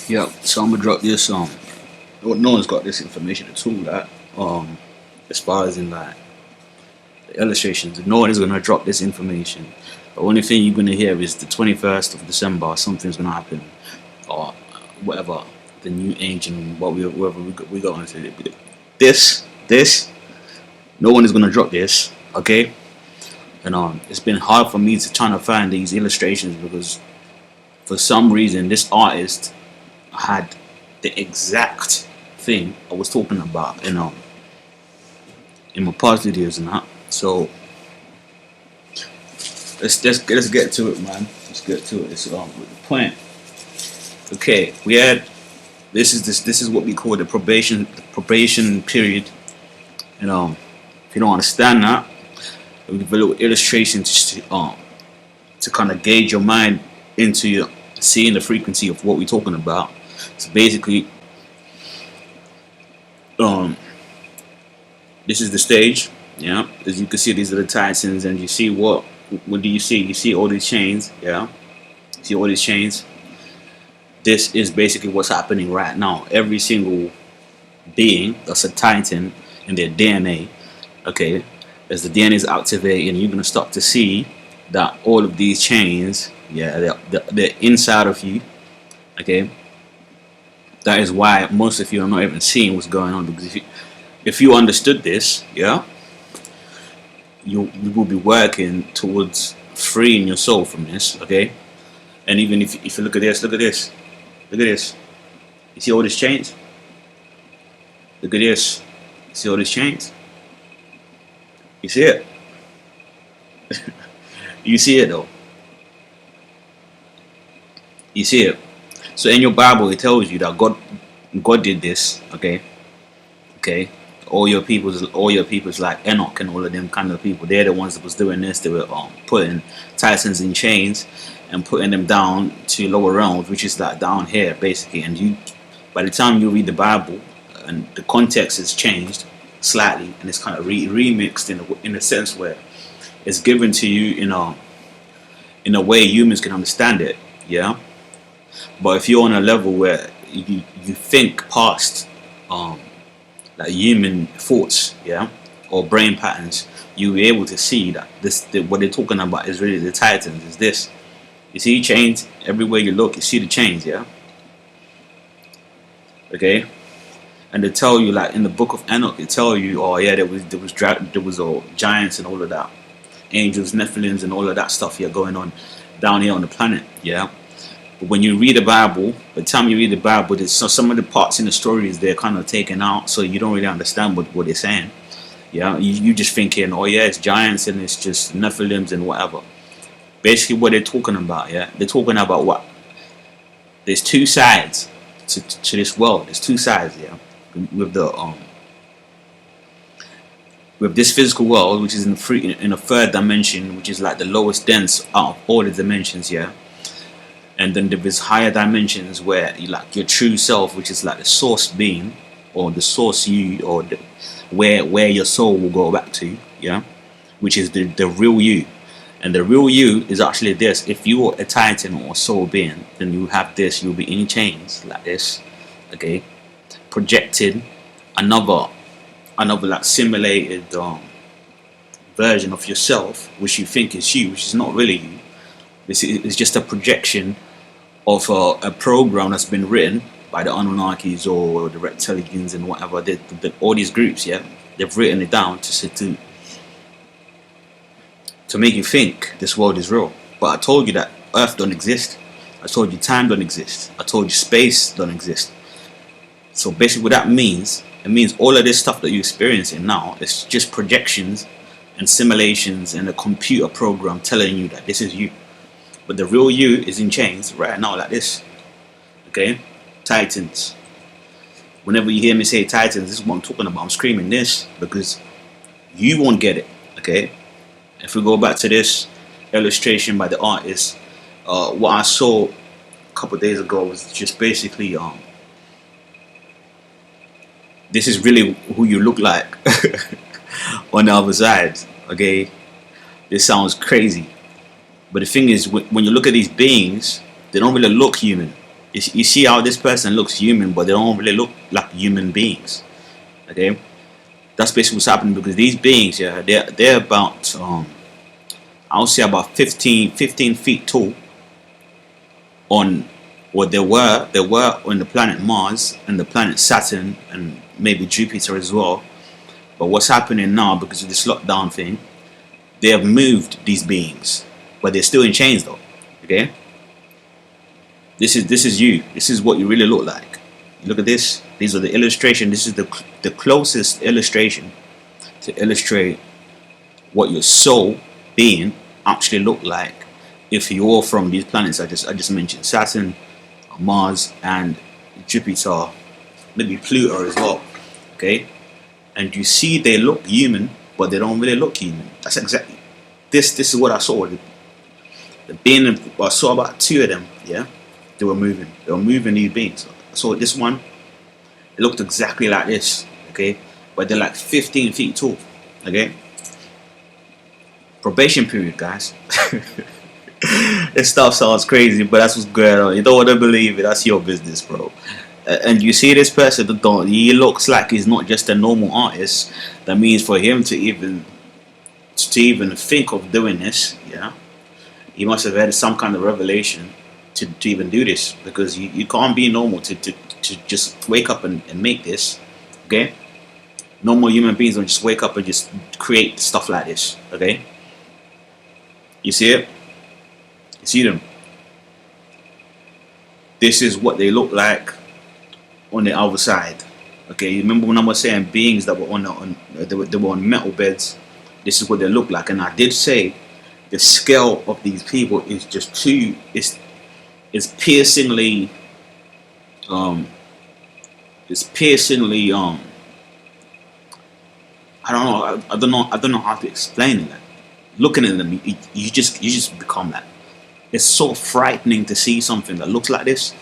Yeah, so I'm gonna drop this. No one's got this information at all. That as far as in like the illustrations, no one is gonna drop this information. The only thing you're gonna hear is the 21st of December, something's gonna happen, or whatever the new age and whatever we go into. This, no one is gonna drop this. Okay, and it's been hard for me to try to find these illustrations because for some reason this artist had the exact thing I was talking about in my past videos and that. So let's get to it, man. Let's get to it. It's with the point. Okay, we had this is what we call the probation period. If you don't understand that, we give a little illustration to kind of gauge your mind into seeing the frequency of what we're talking about. So basically, this is the stage. Yeah, as you can see, these are the Titans, and you see what do you see? You see all these chains. Yeah, see all these chains. This is basically what's happening right now. Every single being that's a Titan in their DNA. Okay, as the DNA is activating, you're gonna start to see that all of these chains, yeah, they're inside of you. Okay, that is why most of you are not even seeing what's going on, because if you understood this, yeah, you will be working towards freeing your soul from this. Okay, and even if you look at this, look at this, look at this. You see all these chains? Look at this. You see all these chains? You see it? You see it though. You see it. So in your Bible, it tells you that God did this. Okay, okay. All your peoples like Enoch and all of them kind of people. They're the ones that was doing this. They were putting Titans in chains and putting them down to lower realms, which is like down here basically. And by the time you read the Bible, and the context has changed slightly, and it's kind of remixed in a sense where it's given to you in a way humans can understand it. Yeah. But if you're on a level where you think past like human thoughts, yeah, or brain patterns, you'll be able to see that what they're talking about is really the Titans. Is this? You see chains everywhere you look. You see the chains, yeah. Okay, and they tell you, like in the book of Enoch, they tell you, oh yeah, there was giants and all of that, angels, Nephilims, and all of that stuff here going on down here on the planet, yeah. But when you read the Bible, by the time you read the Bible, there's some of the parts in the stories they're kind of taken out, so you don't really understand what they're saying. Yeah, you just thinking, oh yeah, it's giants and it's just Nephilims and whatever. Basically, what they're talking about, yeah, they're talking about what? There's two sides to this world. There's two sides, yeah, with this physical world, which is in a third dimension, which is like the lowest dense out of all the dimensions, yeah. And then there is higher dimensions where you like your true self, which is like the source being, or the source you, or where your soul will go back to, yeah, which is the real you. And the real you is actually this. If you are a Titan or a soul being, then you have this. You'll be in chains like this, okay, projected another like simulated version of yourself, which you think is you, which is not really you. This is just a projection of a program that's been written by the Anunnakis or the reptilians and whatever. All these groups, yeah, they've written it down to make you think this world is real. But I told you that Earth don't exist. I told you time don't exist. I told you space don't exist. So basically what that means, it means all of this stuff that you're experiencing now is just projections and simulations and a computer program telling you that this is you. But the real you is in chains right now like this. Okay? Titans. Whenever you hear me say Titans, this is what I'm talking about. I'm screaming this because you won't get it. Okay? If we go back to this illustration by the artist, what I saw a couple days ago was just basically this is really who you look like on the other side. Okay? This sounds crazy. But the thing is, when you look at these beings, they don't really look human. You see how this person looks human, but they don't really look like human beings. Okay, that's basically what's happening, because these beings, yeah, they're about I'll say about 15 feet tall on what they were on the planet Mars and the planet Saturn and maybe Jupiter as well. But what's happening now, because of this lockdown thing, they have moved these beings, but they're still in chains though. Okay, this is you. This is what you really look like. Look at this. These are the illustration. This is the closest illustration to illustrate what your soul being actually look like if you're from these planets I just mentioned: Saturn, Mars, and Jupiter, maybe Pluto as well. Okay, and you see they look human, but they don't really look human. That's exactly this is what I saw. The being, I saw about 2 of them. Yeah, they were moving these beings. I saw this one. It looked exactly like this. Okay, but they're like 15 feet tall. Okay, probation period, guys. This stuff sounds crazy, but that's what's going on. You don't want to believe it, that's your business, bro. And you see this person, he looks like he's not just a normal artist. That means for him to even think of doing this, yeah, he must have had some kind of revelation to even do this, because you can't be normal to just wake up and make this. Okay, normal human beings don't just wake up and just create stuff like this. Okay, you see it? You see them? This is what they look like on the other side. Okay, you remember when I was saying beings that were they were on metal beds? This is what they look like, and I did say the scale of these people is just too. It's piercingly. It's piercingly. I don't know how to explain it. Like, looking at them, you just become that. It's so frightening to see something that looks like this.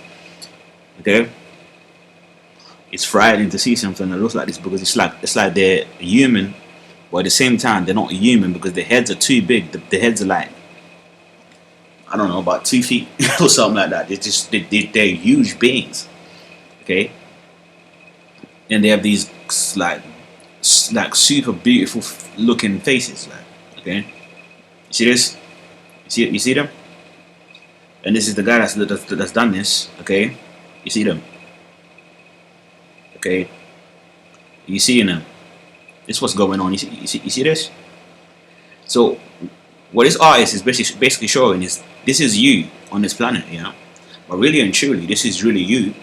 Okay, it's frightening to see something that looks like this, because it's like they're human, but at the same time they're not human, because their heads are too big. The heads are like, I don't know, about 2 feet or something like that. They're huge beings. Okay, and they have these like super beautiful looking faces. Like, okay, you see this? You see them? And this is the guy that's done this. Okay, you see them? Okay, you seeing them? This is what's going on. You see this? So what this artist is basically showing is, this is you on this planet, you know. But really and truly, this is really you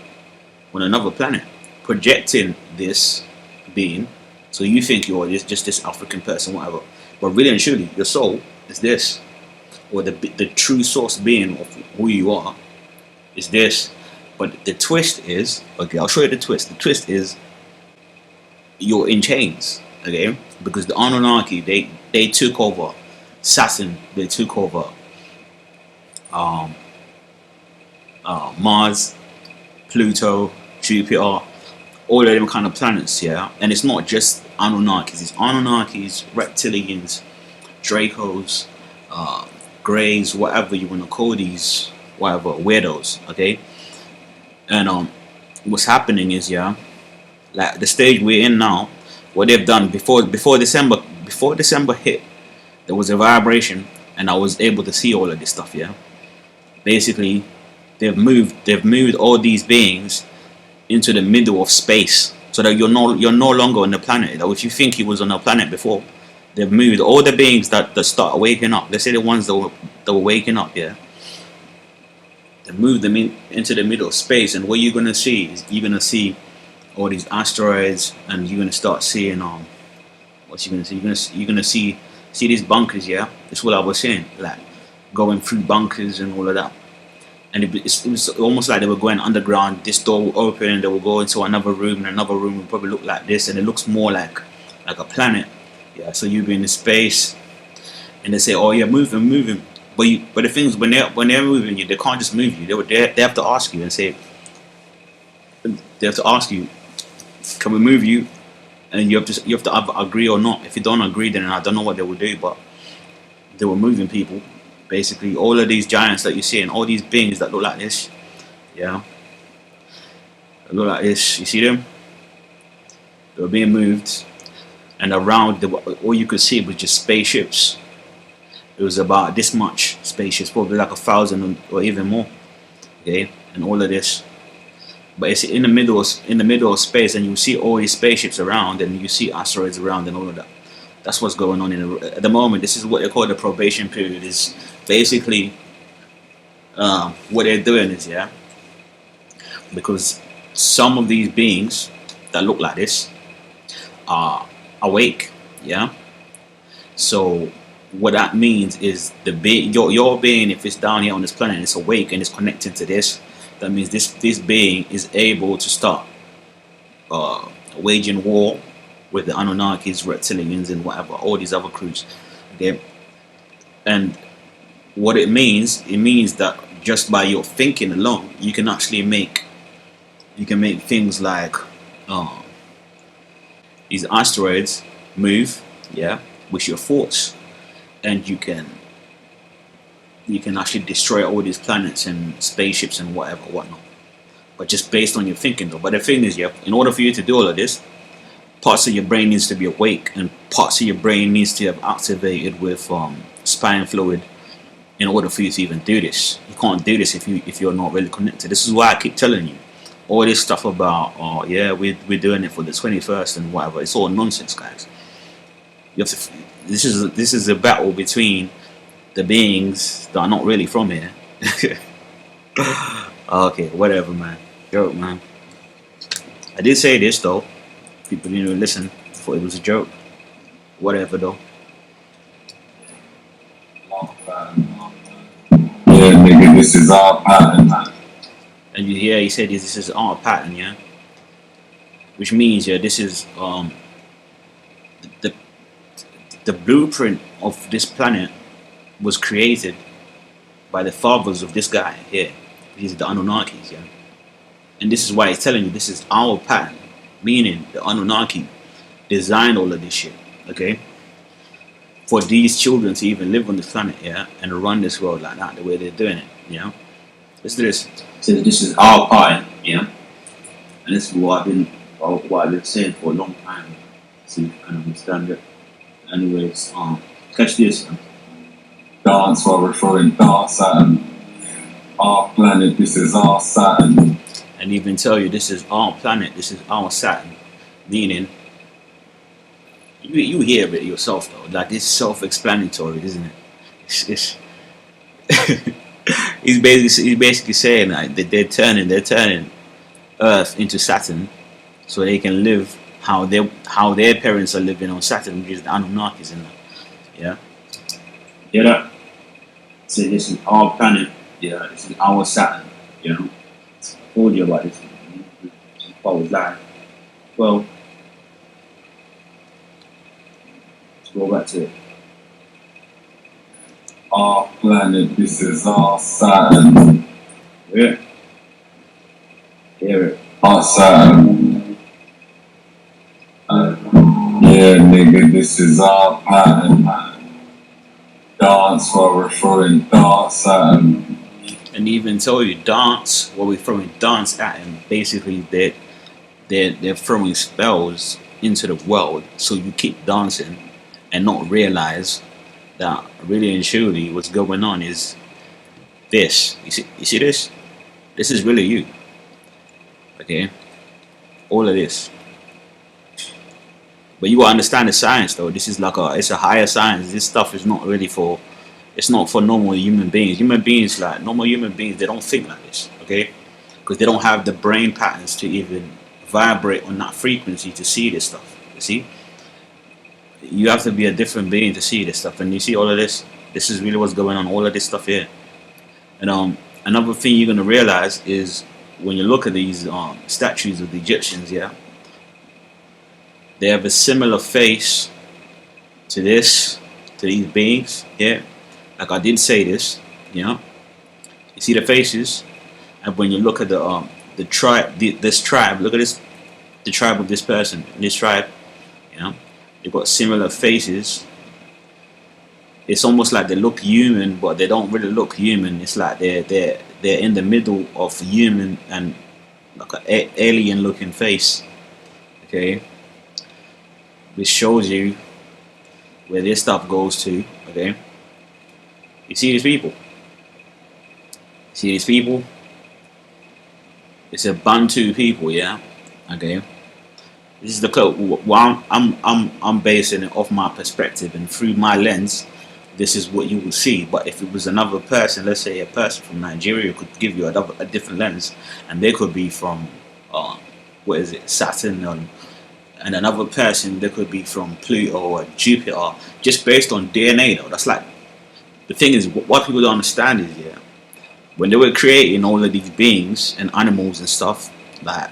on another planet, projecting this being. So you think you're just this African person, whatever. But really and truly, your soul is this, or the true source being of who you are is this. But the twist is, okay, I'll show you the twist. The twist is, you're in chains, okay? Because the Anunnaki, they took over Saturn, they took over Mars, Pluto, Jupiter, all of them kind of planets, yeah? And it's not just Anunnakis, it's Anunnakis, reptilians, Dracos, Greys, whatever you want to call these, whatever, weirdos, okay? And what's happening is, yeah, like the stage we're in now, what they've done before December hit, there was a vibration, and I was able to see all of this stuff, yeah. Basically, they've moved all these beings into the middle of space, so that you're no longer on the planet. That if you think you was on a planet before, they've moved all the beings that start waking up. Let's say the ones that were waking up, yeah. They moved them into the middle of space, and what you're gonna see is, you're gonna see all these asteroids, and you're gonna start seeing what you're gonna see. You're gonna see these bunkers, yeah. That's what I was saying, like going through bunkers and all of that. And it was almost like they were going underground. This door will open, and they will go into another room, and another room will probably look like this, and it looks more like a planet. Yeah, so you'll be in space, and they say, "Oh yeah, moving." But the thing is, when they're moving you, they can't just move you. They have to ask you and say, they have to ask you, "Can we move you?" And you have to either agree or not. If you don't agree, then I don't know what they will do. But they were moving people, basically. All of these giants that you see, and all these beings that look like this, yeah, They look like this. You see them? They were being moved, and around all you could see was just spaceships. It was about this much spaceships, probably like 1,000 or even more. Okay, and all of this, but it's in the middle of space, and you see all these spaceships around, and you see asteroids around, and all of that. That's what's going on at the moment. This is what they call the probation period. Is basically what they're doing is, yeah, because some of these beings that look like this are awake, yeah. So what that means is your being, if it's down here on this planet, it's awake and it's connected to this. That means this being is able to start waging war with the Anunnakis, reptilians, and whatever, all these other crews. Okay, and what it means that just by your thinking alone, you can actually make things like these asteroids move, yeah, with your thoughts, and you can actually destroy all these planets and spaceships and whatnot. But just based on your thinking, though. But the thing is, yeah, in order for you to do all of this, parts of your brain needs to be awake, and parts of your brain needs to have activated with spine fluid in order for you to even do this. You can't do this if you're not really connected. This is why I keep telling you all this stuff about, oh yeah, we're doing it for the 21st and whatever. It's all nonsense, guys. You have to. This is a battle between the beings that are not really from here. Okay, whatever, man. Joke, man. I did say this though. People didn't even listen. Thought it was a joke. Whatever though. Yeah, nigga, this is our pattern. And he said this is our pattern, yeah. Which means, yeah, this is the blueprint of this planet was created by the fathers of this guy here. These are the Anunnakis, yeah. And this is why he's telling you this is our pattern, meaning the Anunnaki designed all of this shit, okay? For these children to even live on this planet, yeah, and run this world like that, the way they're doing it, you know? Let's do this. So this is our pattern, yeah? And this is what I've been saying for a long time. So you can understand it. Anyways, catch this. Dance while referring dance Saturn. Our planet, this is our Saturn. And even tell you this is our planet, this is our Saturn. Meaning, you hear it yourself though. Like it's self-explanatory, isn't it? It's he's basically saying that they're turning Earth into Saturn, so they can live how their parents are living on Saturn, which is the Anunnakis and that. Yeah. Hear that? So this is our planet. Yeah. This is our Saturn. You know. I told you about this. I was lying. Well, let's go back to it. Our planet, this is our Saturn. Yeah. Hear it. Our Saturn. Yeah, nigga, this is our pattern. Dance while we're throwing darts at him. And even tell you dance while we're throwing dance at him. Basically, they're throwing spells into the world, so you keep dancing and not realize that really and truly what's going on is this. You see this? This is really you. Okay? All of this. But you gotta understand the science though. This is like it's a higher science. This stuff is not really it's not for normal human beings. Normal human beings, they don't think like this, okay? Because they don't have the brain patterns to even vibrate on that frequency to see this stuff. You see? You have to be a different being to see this stuff. And you see all of this? This is really what's going on, all of this stuff here. And another thing you're gonna realize is when you look at these statues of the Egyptians, yeah, they have a similar face to these beings, yeah. Like I did say this, you know. You see the faces, and when you look at the tribe, this tribe, look at this, the tribe of this person, this tribe, you know, they've got similar faces. It's almost like they look human, but they don't really look human. It's like they're in the middle of human and like a alien looking face. Okay, which shows you where this stuff goes to. Okay, you see these people. See these people. It's a Bantu people, yeah. Okay, this is the code. Well, I'm basing it off my perspective and through my lens. This is what you will see. But if it was another person, let's say a person from Nigeria, could give you a different lens, and they could be from what is it, Saturn, and another person they could be from Pluto or Jupiter, just based on DNA. Though that's like the thing is, what people don't understand is, yeah, when they were creating all of these beings and animals and stuff, like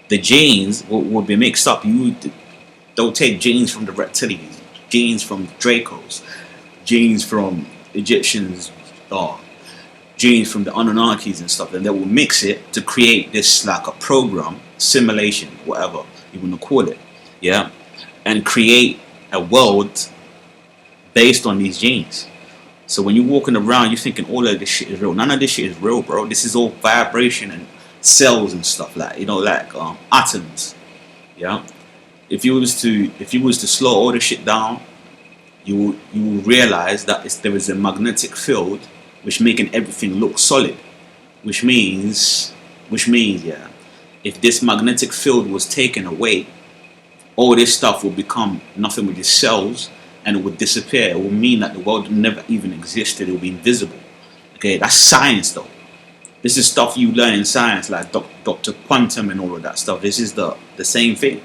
the genes would be mixed up. They'll take genes from the reptilians, genes from Dracos, genes from Egyptians, or genes from the Anunnakis and stuff, and they will mix it to create this like a program, simulation, whatever you want to call it, yeah, and create a world based on these genes. So when you're walking around, you're thinking all of this shit is real. None of this shit is real, bro. This is all vibration and cells and stuff, like, you know, like atoms. Yeah. If you was to slow all this shit down, you will realize that there is a magnetic field which making everything look solid. Which means, yeah, if this magnetic field was taken away, all this stuff will become nothing with its cells, and it would disappear. It will mean that the world never even existed. It will be invisible. Okay, that's science though. This is stuff you learn in science, like Dr. Quantum and all of that stuff. This is the same thing.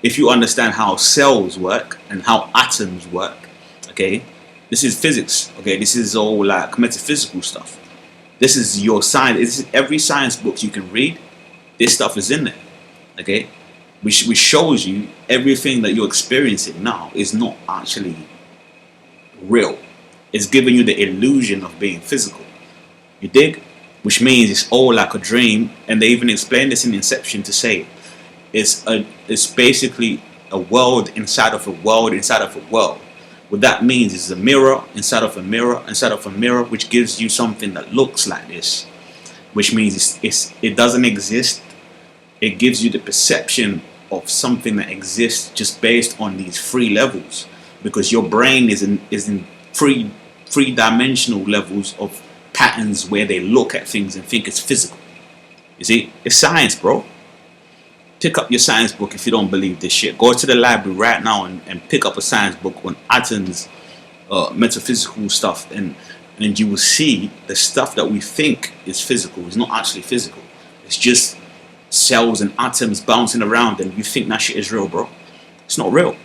If you understand how cells work and how atoms work, okay, this is physics. Okay, this is all like metaphysical stuff. This is your science. This is every science book you can read. This stuff is in there. Okay, which shows you everything that you're experiencing now is not actually real. It's giving you the illusion of being physical. You dig? Which means it's all like a dream, and they even explain this in Inception to say it's basically a world inside of a world inside of a world. What that means is a mirror inside of a mirror inside of a mirror, which gives you something that looks like this. Which means it doesn't exist. It gives you the perception of something that exists just based on these three levels, because your brain is in three-dimensional levels of patterns where they look at things and think it's physical. You see, it's science, bro. Pick up your science book if you don't believe this shit. Go to the library right now and pick up a science book on atoms, metaphysical stuff, and you will see the stuff that we think is physical is not actually physical. It's just cells and atoms bouncing around, and you think that shit is real, bro. It's not real.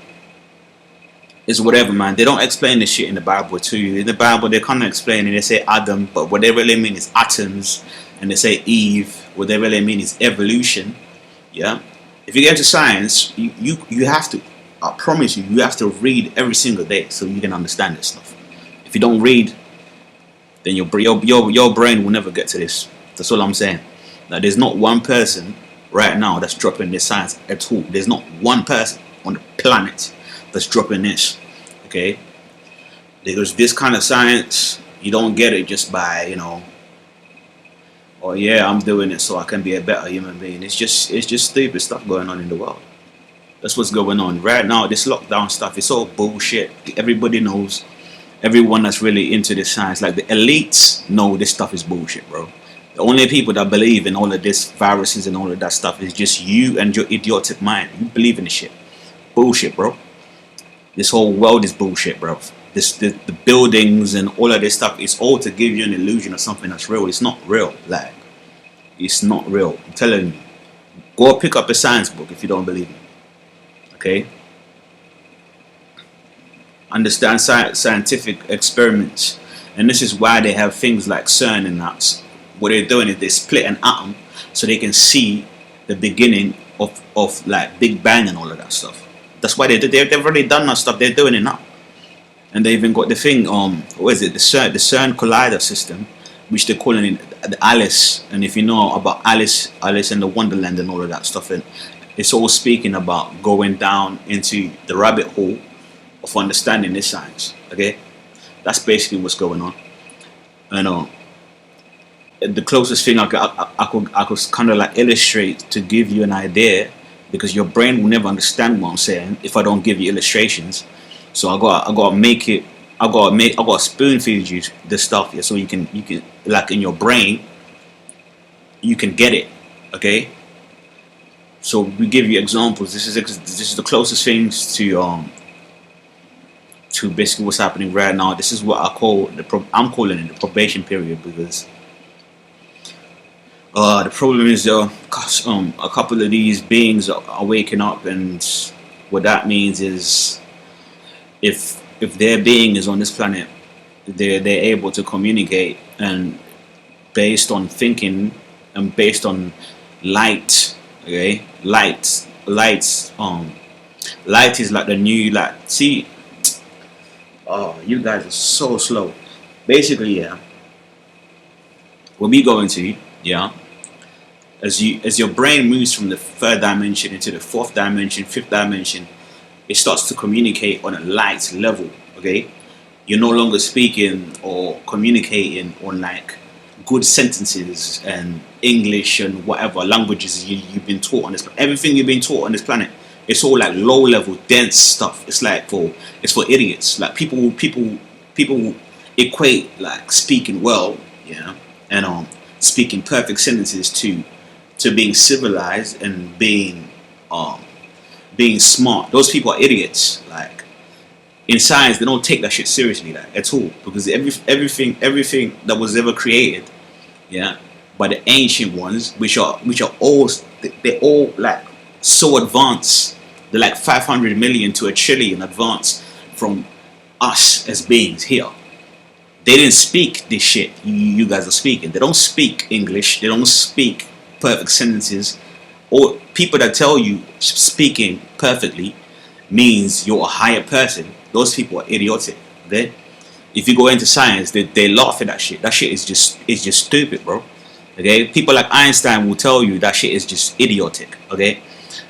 It's whatever, man. They don't explain this shit in the Bible to you. In the Bible, they kind of explain it. They say Adam, but what they really mean is atoms, and they say Eve. What they really mean is evolution. Yeah. If you get into science, you have to. I promise you, you have to read every single day so you can understand this stuff. If you don't read, then your brain will never get to this. That's all I'm saying. Now, there's not one person right now that's dropping this science at all. There's not one person on the planet that's dropping this. Okay? Because this kind of science, you don't get it just by, you know, oh yeah, I'm doing it so I can be a better human being. It's just stupid stuff going on in the world. That's what's going on right now. This lockdown stuff, it's all bullshit. Everybody knows. Everyone that's really into this science, like the elites, know this stuff is bullshit, bro. The only people that believe in all of this viruses and all of that stuff is just you and your idiotic mind. You believe in this shit. Bullshit, bro. This whole world is bullshit, bro. The buildings and all of this stuff is all to give you an illusion of something that's real. It's not real. Like, it's not real. I'm telling you. Go pick up a science book if you don't believe me. Okay? Understand scientific experiments. And this is why they have things like CERN and that. What they're doing is they split an atom so they can see the beginning of like Big Bang and all of that stuff. That's why they've already done that stuff. They're doing it now. And they even got the thing, what is it? The CERN collider system, which they're calling it the Alice. And if you know about Alice in the Wonderland and all of that stuff, and it's all speaking about going down into the rabbit hole of understanding this science. Okay, that's basically what's going on. And the closest thing I could kind of like illustrate to give you an idea, because your brain will never understand what I'm saying if I don't give you illustrations. So I gotta make it. I gotta spoon feed you the stuff, yeah, so you can like in your brain you can get it. Okay. So we give you examples. This is the closest things to basically what's happening right now. This is what I'm calling it the probation period, because the problem is a couple of these beings are waking up, and what that means is if their being is on this planet, they're able to communicate, and based on thinking and based on light. Okay, light is like the new, like, see. Oh, you guys are so slow. Basically, yeah, when we go into, yeah, as your brain moves from the third dimension into the fourth dimension, fifth dimension, it starts to communicate on a light level. Okay, you're no longer speaking or communicating on like good sentences and English and whatever languages you've been taught on this. Everything you've been taught on this planet, it's all like low level, dense stuff. It's like it's for idiots. Like people equate like speaking well, yeah, and speaking perfect sentences to being civilized and being smart. Those people are idiots. Like in science, they don't take that shit seriously, like, at all, because everything that was ever created, yeah, by the ancient ones, which are all, they're all like so advanced. They're like 500 million to a trillion advanced from us as beings here. They didn't speak this shit you guys are speaking. They don't speak English. They don't speak perfect sentences. Or people that tell you speaking perfectly means you're a higher person. Those people are idiotic. Okay? If you go into science, they laugh at that shit. That shit is just stupid, bro. Okay? People like Einstein will tell you that shit is just idiotic. Okay?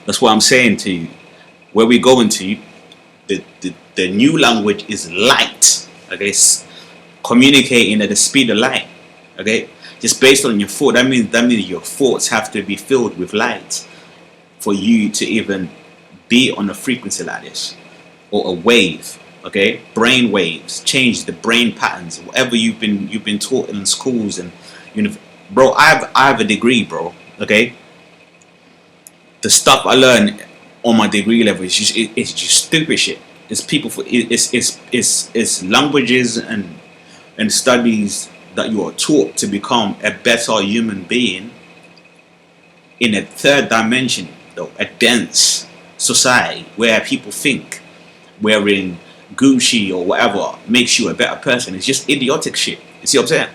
That's what I'm saying to you. Where we go into, the new language is light. Okay? Communicating at the speed of light. Okay? Just based on your thought. That means your thoughts have to be filled with light for you to even be on a frequency like this, or a wave. Okay, brain waves change the brain patterns. Whatever you've been taught in schools and bro, I have a degree, bro. Okay, the stuff I learned on my degree level is just stupid shit. It's people for it's languages and studies that you are taught to become a better human being in a third dimension, though, a dense society where people think wearing Gucci or whatever makes you a better person. It's just idiotic shit. You see what I'm saying?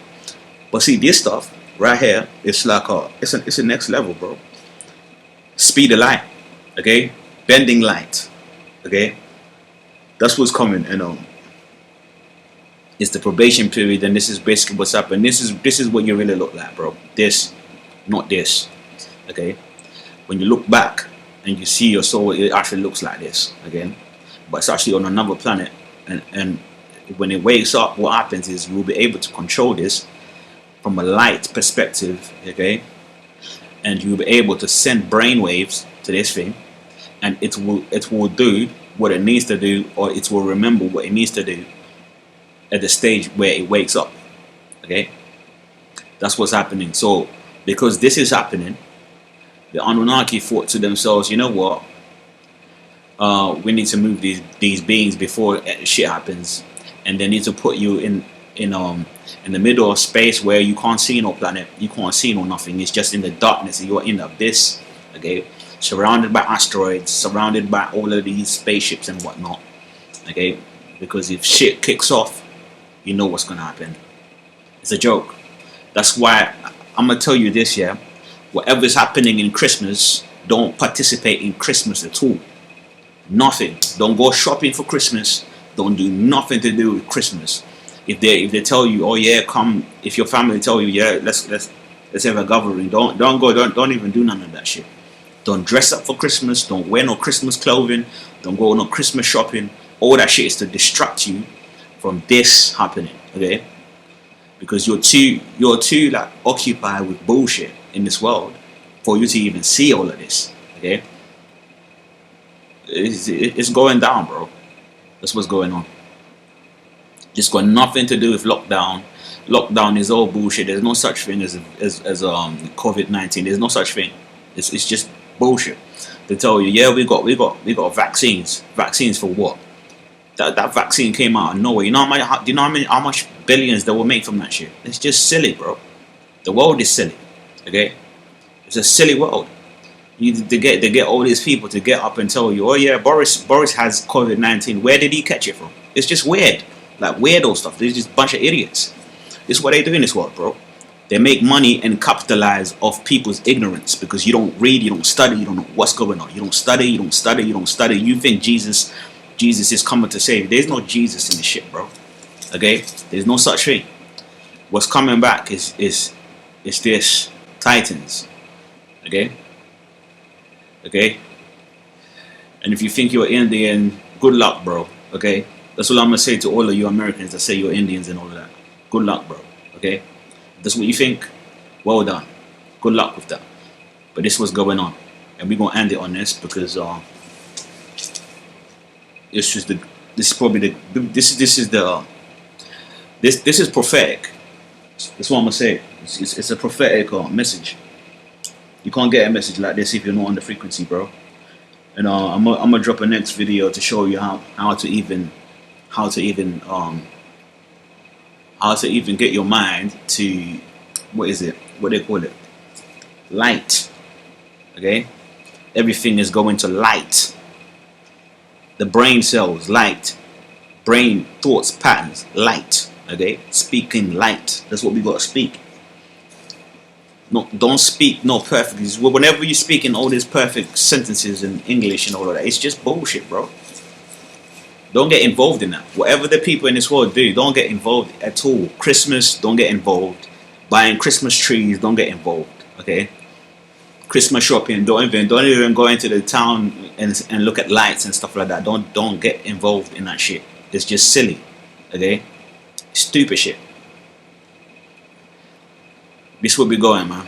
But see, this stuff right here, it's like it's a next level, bro. Speed of light, okay? Bending light, okay? That's what's coming, and it's the probation period, and this is basically what's happening. This is what you really look like, bro. This, not this, okay? When you look back and you see your soul, it actually looks like this again, but it's actually on another planet. And when it wakes up, what happens is you will be able to control this from a light perspective, okay? And you will be able to send brain waves to this thing, and it will do what it needs to do, or it will remember what it needs to do at the stage where it wakes up. Okay, that's what's happening. So because this is happening, the Anunnaki thought to themselves, you know what, we need to move these beings before shit happens, and they need to put you in the middle of space where you can't see no planet, you can't see no nothing. It's just in the darkness, and you're in the abyss. Okay, surrounded by asteroids, surrounded by all of these spaceships and whatnot. Okay, because if shit kicks off, you know what's gonna happen. It's a joke. That's why I'm gonna tell you this, yeah. Whatever's happening in Christmas, don't participate in Christmas at all. Nothing. Don't go shopping for Christmas. Don't do nothing to do with Christmas. If they tell you, oh yeah, come. If your family tell you, yeah, let's have a gathering. Don't go. Don't even do none of that shit. Don't dress up for Christmas. Don't wear no Christmas clothing. Don't go no Christmas shopping. All that shit is to distract you from this happening. Okay. because you're too like occupied with bullshit in this world for you to even see all of this. Okay, it's going down, bro. That's what's going on. It's got nothing to do with lockdown. Lockdown is all bullshit. There's no such thing as COVID-19. There's no such thing. It's just bullshit. They tell you, yeah, we got vaccines. Vaccines for what? That vaccine came out of nowhere. Do you know how much billions they will make from that shit? It's just silly, bro. The world is silly. Okay, it's a silly world. They get all these people to get up and tell you, oh yeah, Boris has COVID-19. Where did he catch it from? It's just weird, like weirdo stuff. They're just a bunch of idiots. This is what they do in this world, bro. They make money and capitalize off people's ignorance because you don't read, you don't study, you don't know what's going on. You don't study, you don't study, you don't study. You think Jesus is coming to save you. There's no Jesus in this shit, bro. Okay? There's no such thing. What's coming back is this Titans. Okay? Okay? And if you think you're Indian, good luck, bro. Okay? That's what I'm gonna say to all of you Americans that say you're Indians and all of that. Good luck, bro. Okay? If that's what you think, well done. Good luck with that. But this was going on. And we're gonna end it on this because it's just this is prophetic. That's what I'm gonna say. It's a prophetic message. You can't get a message like this if you're not on the frequency, bro. And I'm gonna drop a next video to show you how to even get your mind to what they call it, light. Okay, everything is going to light. The brain cells, light. Brain thoughts, patterns, light. Okay, speaking light. That's what we gotta speak. No, don't speak no perfect. Whenever you speak in all these perfect sentences in English and all of that, it's just bullshit, bro. Don't get involved in that. Whatever the people in this world do, don't get involved at all. Christmas, don't get involved. Buying Christmas trees, don't get involved. Okay. Christmas shopping, don't even go into the town and look at lights and stuff like that. Don't get involved in that shit. It's just silly. Okay. Stupid shit. This will be going, man.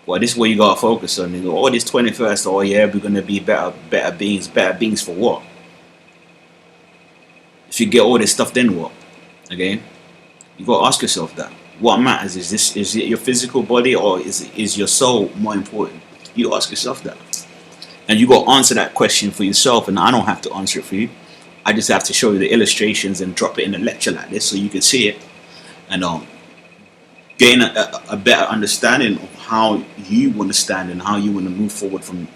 Well, this is what you gotta focus on. Oh, this 21st, oh yeah, we're gonna be better beings for what? If you get all this stuff, then what? Okay, you gotta ask yourself that. What matters is it your physical body or is your soul more important? You ask yourself that, and you gotta answer that question for yourself. And I don't have to answer it for you. I just have to show you the illustrations and drop it in a lecture like this so you can see it and gain a better understanding of how you want to stand and how you want to move forward from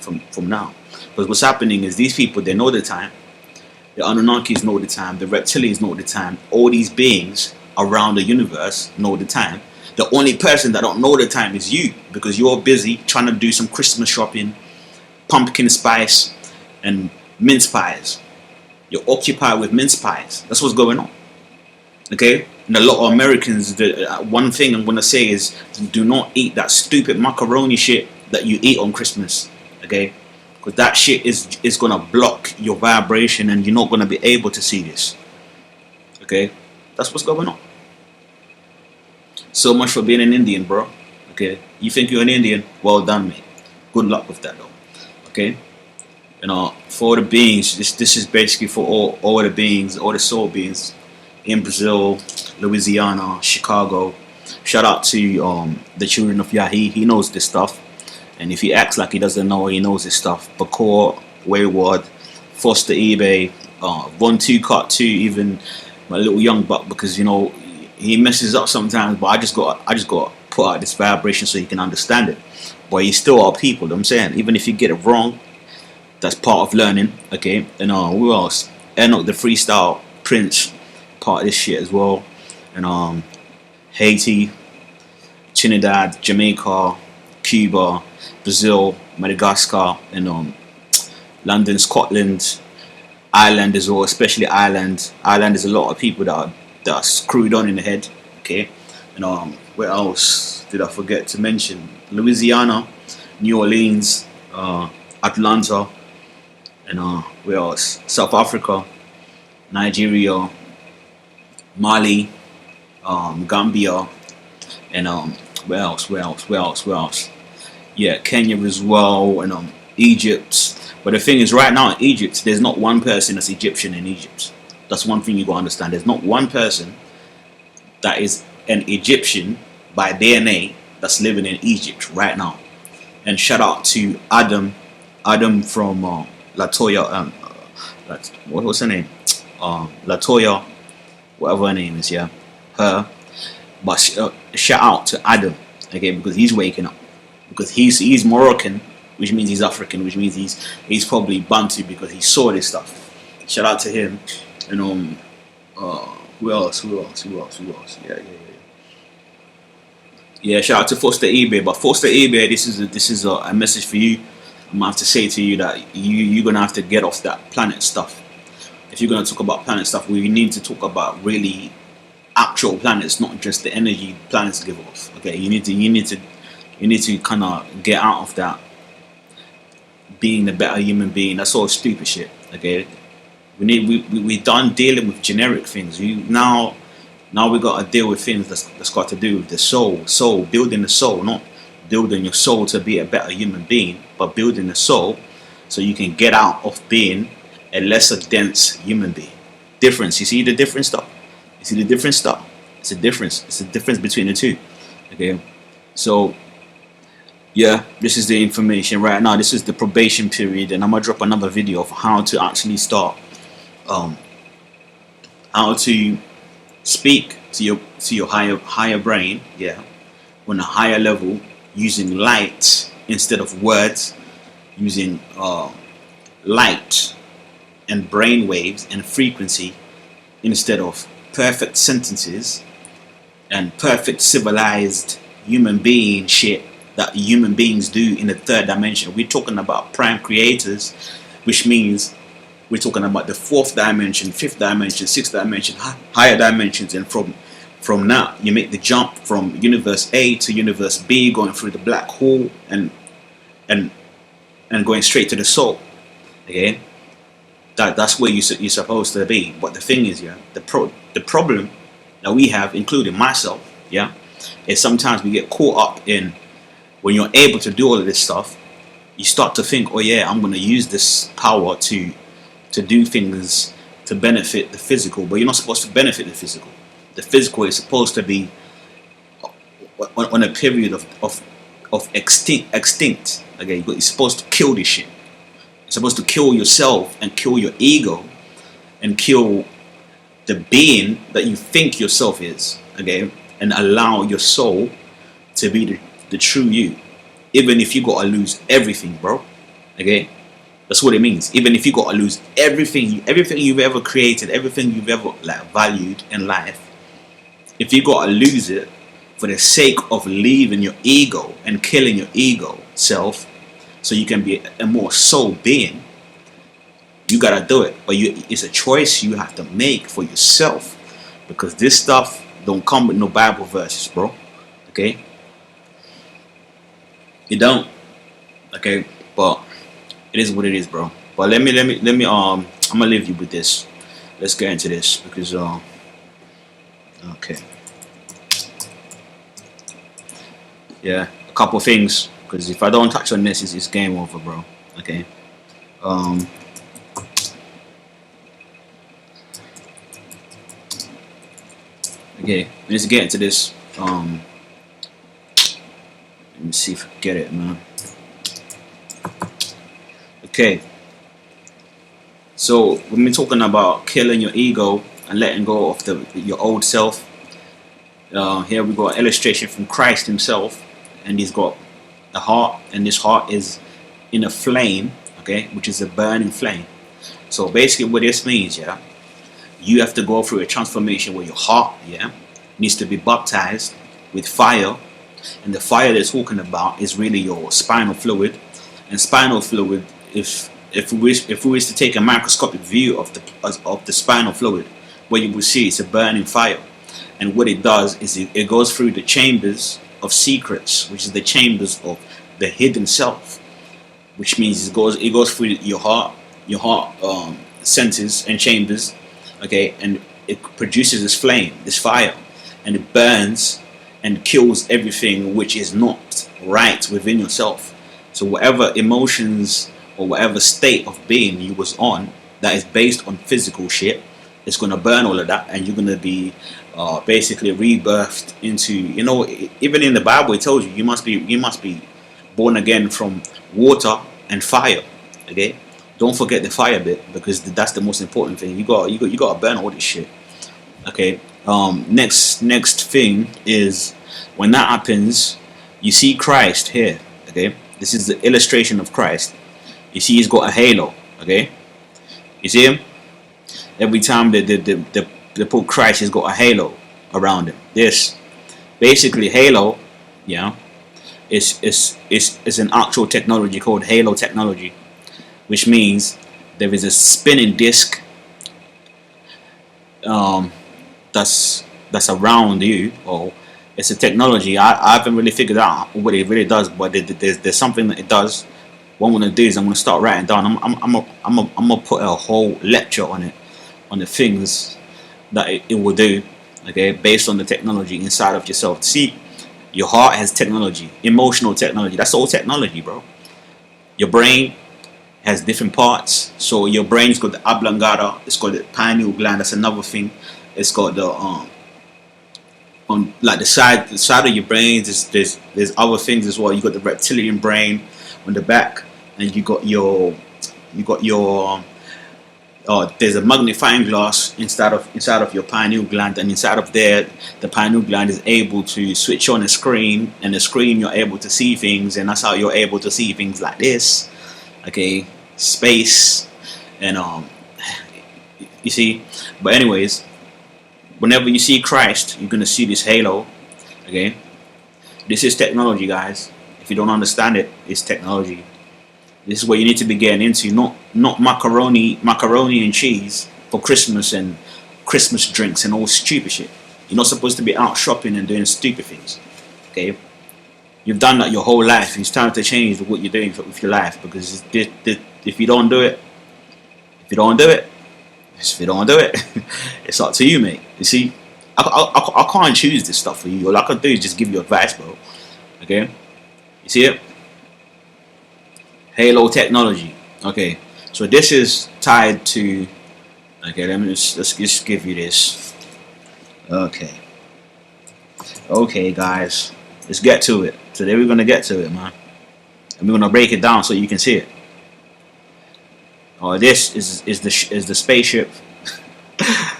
now. Because what's happening is these people, they know the time. The Anunnakis know the time. The reptilians know the time. All these beings around the universe know the time. The only person that don't know the time is you, because you're busy trying to do some Christmas shopping, pumpkin spice, and mince pies. You're occupied with mince pies. That's what's going on. Okay? And a lot of Americans, one thing I'm going to say is do not eat that stupid macaroni shit that you eat on Christmas. Okay? Because that shit is going to block your vibration and you're not going to be able to see this. Okay? That's what's going on. So much for being an Indian, bro. Okay? You think you're an Indian? Well done, mate. Good luck with that, though. Okay? For the beings, this is basically for all the beings, all the soul beings in Brazil, Louisiana, Chicago. Shout out to the children of Yahi. He knows this stuff. And if he acts like he doesn't know, he knows this stuff. Bakor, Wayward, Foster eBay, Von 2 Cut 2, even my little young buck, because he messes up sometimes, but I just got to put out this vibration so you can understand it. But you still are people, you know what I'm saying? Even if you get it wrong, that's part of learning. Okay? And who else? Enoch the Freestyle Prince, part of this shit as well. And Haiti, Trinidad, Jamaica, Cuba, Brazil, Madagascar, and London, Scotland, Ireland as well, especially Ireland. Ireland is a lot of people that are screwed on in the head. Okay, and where else did I forget to mention? Louisiana, New Orleans, Atlanta, and where else? South Africa, Nigeria, Mali, Gambia, and where else? Where else? Where else? Where else? Yeah, Kenya as well, and Egypt. But the thing is, right now in Egypt, there's not one person that's Egyptian in Egypt. That's one thing you gotta understand. There's not one person that is an Egyptian by DNA that's living in Egypt right now. And shout out to Adam from Latoya. What was her name? Latoya, whatever her name is. Yeah, her. But shout out to Adam, okay, because he's waking up. Because he's Moroccan, which means he's African, which means he's probably Bantu because he saw this stuff. Shout out to him. And who else? Yeah, shout out to Foster eBay. But Foster eBay, this is a message for you. I'm gonna have to say to you that you're gonna have to get off that planet stuff. If you're gonna talk about planet stuff, we need to talk about really actual planets, not just the energy planets give off. Okay, you need to kind of get out of that being the better human being. That's all stupid shit. Okay, we done dealing with generic things. Now we got to deal with things that's got to do with the soul, building the soul, not building your soul to be a better human being, but building the soul so you can get out of being a lesser dense human being. Difference. You see the difference stuff. You see the different stuff. It's a difference. It's a difference between the two. Okay, so yeah, this is the information right now. This is the probation period, and I'm gonna drop another video of how to actually start, how to speak to your higher brain, yeah, on a higher level, using light instead of words, using light and brain waves and frequency instead of perfect sentences and perfect civilized human being shit that human beings do in the third dimension. We're talking about prime creators, which means we're talking about the fourth dimension, fifth dimension, sixth dimension, higher dimensions. And from that, you make the jump from universe A to universe B, going through the black hole and going straight to the soul. Okay, that's where you're supposed to be. But the thing is, yeah, the problem that we have, including myself, yeah, is sometimes we get caught up in, when you're able to do all of this stuff, you start to think, oh yeah, I'm going to use this power to do things to benefit the physical. But you're not supposed to benefit the physical. The physical is supposed to be on a period of extinct. Okay, you're supposed to kill this shit. You're supposed to kill yourself and kill your ego and kill the being that you think yourself is. Okay, and allow your soul to be the true you, even if you gotta lose everything, bro. Okay, that's what it means. Even if you gotta lose everything you've ever created, everything you've ever valued in life, if you gotta lose it for the sake of leaving your ego and killing your ego self, so you can be a more soul being, you gotta do it. But it's a choice you have to make for yourself, because this stuff don't come with no Bible verses, bro. Okay. You don't, okay, but it is what it is, bro. But let me I'm gonna leave you with this. Let's get into this because okay, yeah, a couple things, because if I don't touch on this, it's game over, bro. Okay, okay, let's get into this. Let me see if I can get it, man. Okay. So when we're talking about killing your ego and letting go of your old self, here we got an illustration from Christ himself, and he's got a heart, and this heart is in a flame, okay, which is a burning flame. So basically what this means, yeah, you have to go through a transformation where your heart, yeah, needs to be baptized with fire. And the fire they're talking about is really your spinal fluid. And spinal fluid, if we wish to take a microscopic view of the spinal fluid, what you will see is a burning fire. And what it does is it goes through the chambers of secrets, which is the chambers of the hidden self, which means it goes through your heart centers and chambers, okay, and it produces this flame, this fire. and it burns and kills everything which is not right within yourself. So whatever emotions or whatever state of being you was on that is based on physical shit, it's gonna burn all of that, and you're gonna be basically rebirthed into, even in the Bible it tells you must be born again from water and fire. Okay, don't forget the fire bit, because that's the most important thing. You got to burn all this shit. Okay. Next thing is, when that happens, you see Christ here. Okay, this is the illustration of Christ. You see, he's got a halo. Okay, you see him. Every time they put Christ, he's got a halo around him. This basically halo, yeah, is an actual technology called halo technology, which means there is a spinning disc that's around you, or it's a technology. I haven't really figured out what it really does, but there's something that it does. What I'm gonna do is I'm gonna start writing down. I'm gonna put a whole lecture on it, on the things that it will do. Okay, based on the technology inside of yourself. See, your heart has technology, emotional technology. That's all technology, bro. Your brain has different parts. So your brain's got the oblongata, it's got the pineal gland. That's another thing. It's got the on like the side of your brain. There's other things as well. You got the reptilian brain on the back, and you got your there's a magnifying glass inside of your pineal gland, and inside of there, the pineal gland is able to switch on a screen, and the screen you're able to see things, and that's how you're able to see things like this. Okay, space, and you see. But anyways, whenever you see Christ, you're gonna see this halo. Okay, this is technology, guys. If you don't understand it, it's technology. This is what you need to be getting into, not macaroni and cheese for Christmas and Christmas drinks and all stupid shit. You're not supposed to be out shopping and doing stupid things. Okay, you've done that your whole life. It's time to change what you're doing with your life, because if you don't do it, it's up to you, mate. You see, I can't choose this stuff for you. All I can do is just give you advice, bro. Okay, you see it? Halo technology. Okay, so this is tied to. Okay, let's just give you this. Okay, guys, let's get to it. Today we're gonna get to it, man, and we're gonna break it down so you can see it. Oh, this is the spaceship.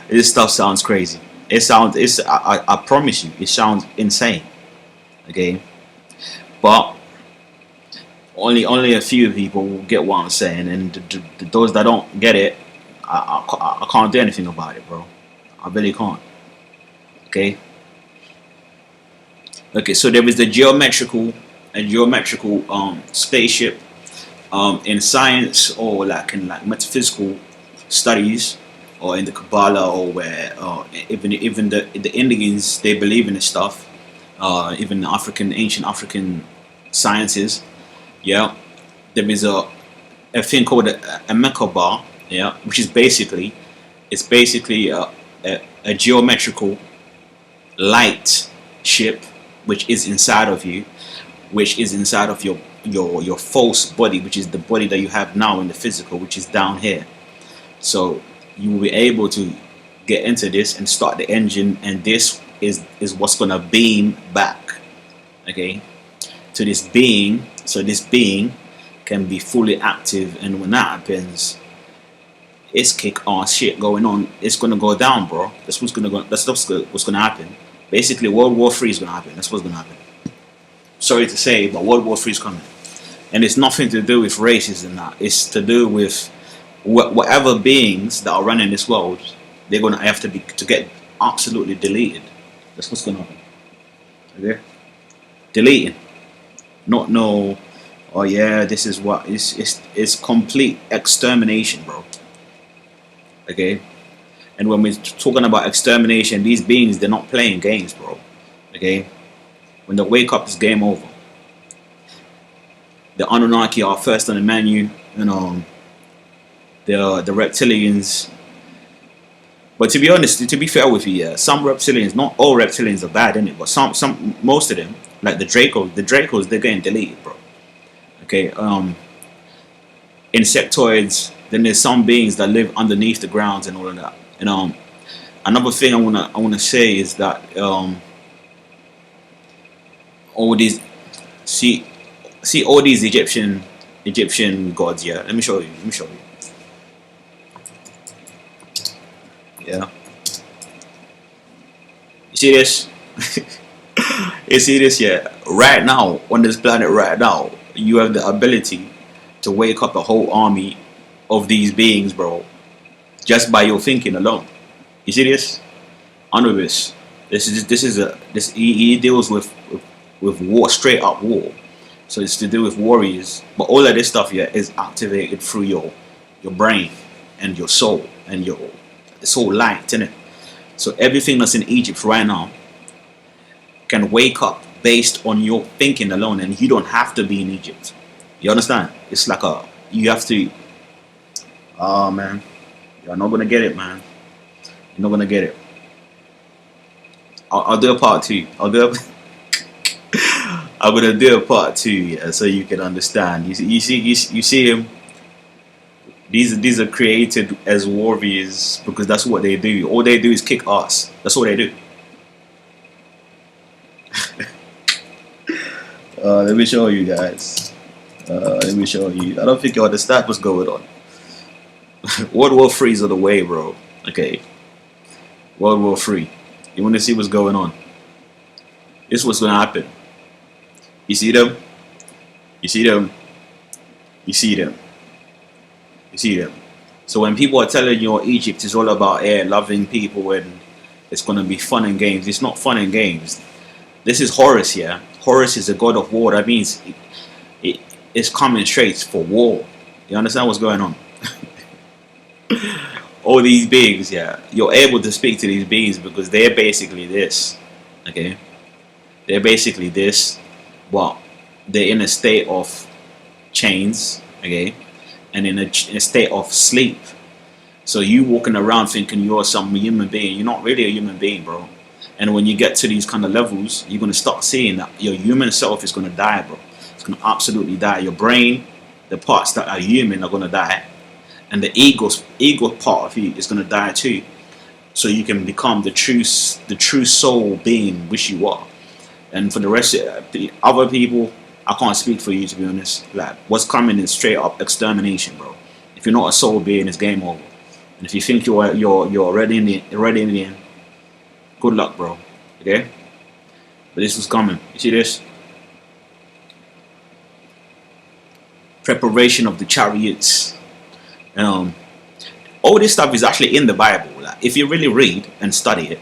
This stuff sounds crazy. I promise you, it sounds insane. Okay, but only a few people will get what I'm saying, and those that don't get it, I can't do anything about it, bro. I really can't. Okay. So there is the geometrical spaceship in science, or like in like metaphysical studies, or in the Kabbalah, or where even the Indians, they believe in this stuff. Even ancient African sciences. Yeah, there is a thing called a Merkaba, yeah, which is basically a geometrical light ship, which is inside of you, which is inside of your false body, which is the body that you have now in the physical, which is down here. So you will be able to get into this and start the engine, and this is what's gonna beam back, okay, to this being. So this being can be fully active, and when that happens, it's kick ass shit going on. It's gonna go down, bro. That's what's gonna happen. Basically, World War III is gonna happen. That's what's gonna happen. Sorry to say, but World War III is coming, and it's nothing to do with racism. That it's to do with whatever beings that are running this world. They're gonna have to get absolutely deleted. That's what's gonna happen. Okay, deleting. Not no. Oh yeah, this is what it's complete extermination, bro. Okay, and when we're talking about extermination, these beings, they're not playing games, bro. Okay, when they wake up, it's game over. The Anunnaki are first on the menu, the reptilians. But to be honest, to be fair with you, yeah, some reptilians, not all reptilians are bad, innit? But most of them, like the Dracos, they're getting deleted, bro. Okay, insectoids. Then there's some beings that live underneath the grounds and all of that. And another thing I wanna say is that all these see all these Egyptian gods. Yeah, let me show you. Yeah, you see this? You see this? Yeah, right now on this planet, right now, you have the ability to wake up a whole army of these beings, bro, just by your thinking alone. You see this? Anubis. He deals with war, straight up war. So it's to do with warriors. But all of this stuff here is activated through your brain and your soul and your soul light, innit? So everything that's in Egypt right now can wake up based on your thinking alone, and you don't have to be in Egypt. You understand? It's like you have to. Oh man, you're not gonna get it, man. You're not gonna get it. I'll do a part two. I'm gonna do a part two, yeah, so you can understand. You see him. These are created as warriors because that's what they do. All they do is kick ass. That's all they do. Let me show you guys. Let me show you. I don't think you understand what's going on. World War III is on the way, bro. Okay. World War III. You want to see what's going on? This is what's going to happen. You see them? You see them? You see them? You see them? So when people are telling you Egypt is all about loving people and it's going to be fun and games, it's not fun and games. This is Horus, yeah? Horus is the god of war. That means it's coming straight for war. You understand what's going on? All these beings, yeah, you're able to speak to these beings because they're basically this, okay? They're basically this, but they're in a state of chains, okay? And in a state of sleep. So you walking around thinking you're some human being. You're not really a human being, bro. And when you get to these kind of levels, you're going to start seeing that your human self is going to die, bro. It's going to absolutely die. Your brain, the parts that are human are going to die. And the ego part of you is going to die too. So you can become the true soul being which you are. And for the rest of the other people, I can't speak for you, to be honest. Like, what's coming is straight up extermination, bro. If you're not a soul being, it's game over. And if you think you're already in the end, good luck, bro. Okay? But this was coming. You see this? Preparation of the chariots. All this stuff is actually in the Bible. Like, if you really read and study it,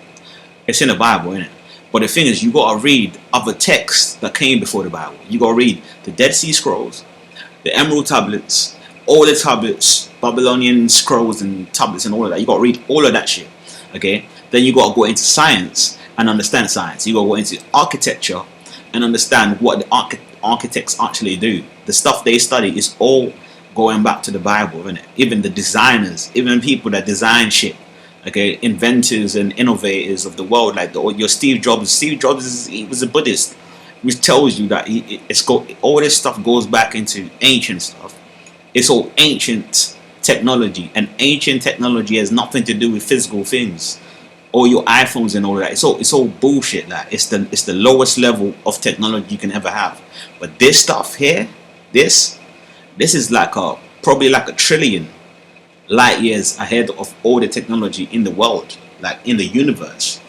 it's in the Bible, isn't it? But the thing is, you gotta read other texts that came before the Bible. You gotta read the Dead Sea Scrolls, the Emerald Tablets, all the tablets, Babylonian scrolls and tablets and all of that. You gotta read all of that shit. Okay? Then you gotta go into science and understand science. You gotta go into architecture and understand what the architects actually do. The stuff they study is all going back to the Bible, isn't it? Even the designers, even people that design shit. Okay, inventors and innovators of the world, like your Steve Jobs. Steve Jobs he was a Buddhist, which tells you that all this stuff goes back into ancient stuff. It's all ancient technology, and ancient technology has nothing to do with physical things. All your iPhones and all that. It's all bullshit. Like it's the lowest level of technology you can ever have. But this stuff here, this is like probably like a trillion light years ahead of all the technology in the world, like in the universe.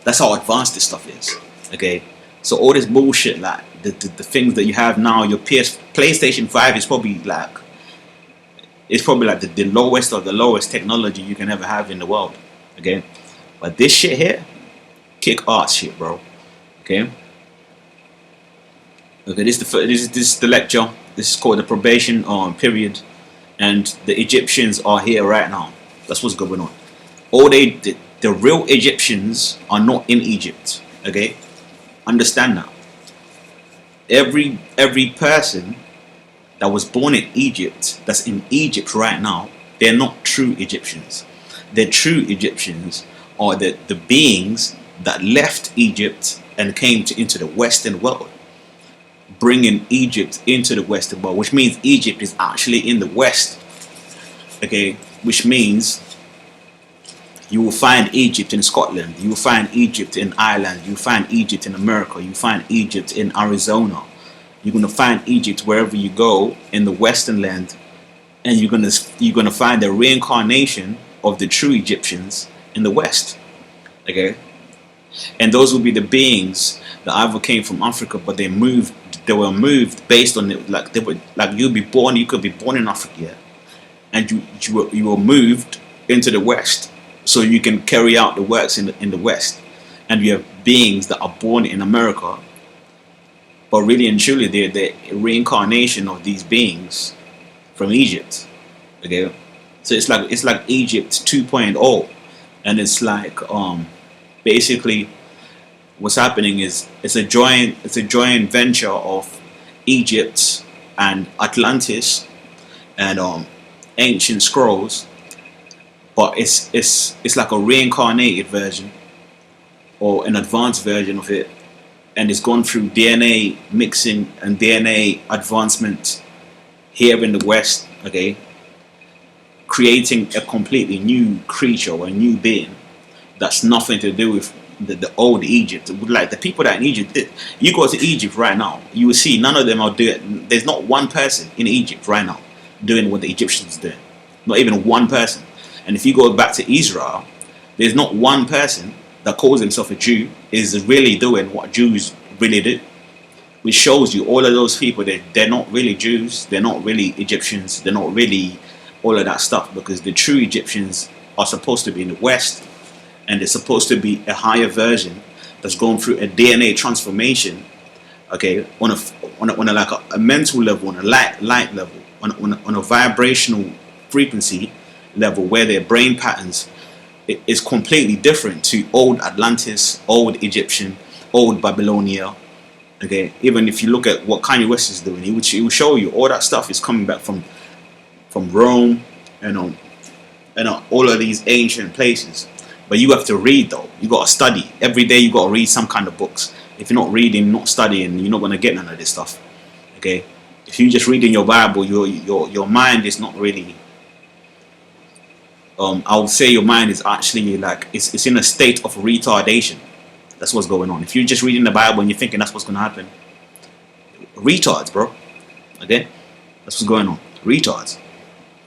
That's how advanced this stuff is. Okay, so all this bullshit, like the things that you have now, your PlayStation 5 is probably like the lowest of the lowest technology you can ever have in the world. Okay, but this shit here, kick ass shit, bro. Okay, this is the lecture. This is called the Probation Period. And the Egyptians are here right now. That's what's going on. The real Egyptians are not in Egypt. Okay, understand that. Every person that was born in Egypt, that's in Egypt right now, they're not true Egyptians. the true Egyptians are the beings that left Egypt and came into the Western world, bringing Egypt into the Western world, which means Egypt is actually in the West. Okay, which means you will find Egypt in Scotland, you will find Egypt in Ireland, you will find Egypt in America, you will find Egypt in Arizona. You're gonna find Egypt wherever you go in the Western land, and you're gonna find the reincarnation of the true Egyptians in the West. Okay, and those will be the beings that either came from Africa, but they were moved based on it, like they were like you could be born in Africa, yeah, and you were moved into the West so you can carry out the works in the West. And you have beings that are born in America, but really and truly they're the reincarnation of these beings from Egypt. Okay, so it's like Egypt 2.0, and it's like basically what's happening is it's a joint venture of Egypt and Atlantis and ancient scrolls, but it's like a reincarnated version or an advanced version of it, and it's gone through DNA mixing and DNA advancement here in the West. Okay, creating a completely new creature or a new being that's nothing to do with the old Egypt. Like the people that in Egypt, you go to Egypt right now, you will see none of them are doing. There's not one person in Egypt right now doing what the Egyptians are doing. Not even one person. And if you go back to Israel, there's not one person that calls himself a Jew is really doing what Jews really do. Which shows you all of those people, they're not really Jews, they're not really Egyptians, they're not really all of that stuff, because the true Egyptians are supposed to be in the West, and they're supposed to be a higher version that's going through a DNA transformation, okay, on a like a mental level, on a light level, on a vibrational frequency level, where their brain patterns is completely different to old Atlantis, old Egyptian, old Babylonia. Okay, even if you look at what Kanye West is doing, he will show you all that stuff is coming back from Rome and all of these ancient places. But you have to read though. You got to study every day. You got to read some kind of books. If you're not reading, not studying, you're not gonna get none of this stuff. Okay, if you're just reading your Bible, your mind is not really. I would say your mind is actually like it's in a state of retardation. That's what's going on. If you're just reading the Bible and you're thinking that's what's gonna happen, retards, bro. Okay, that's what's going on. Retards.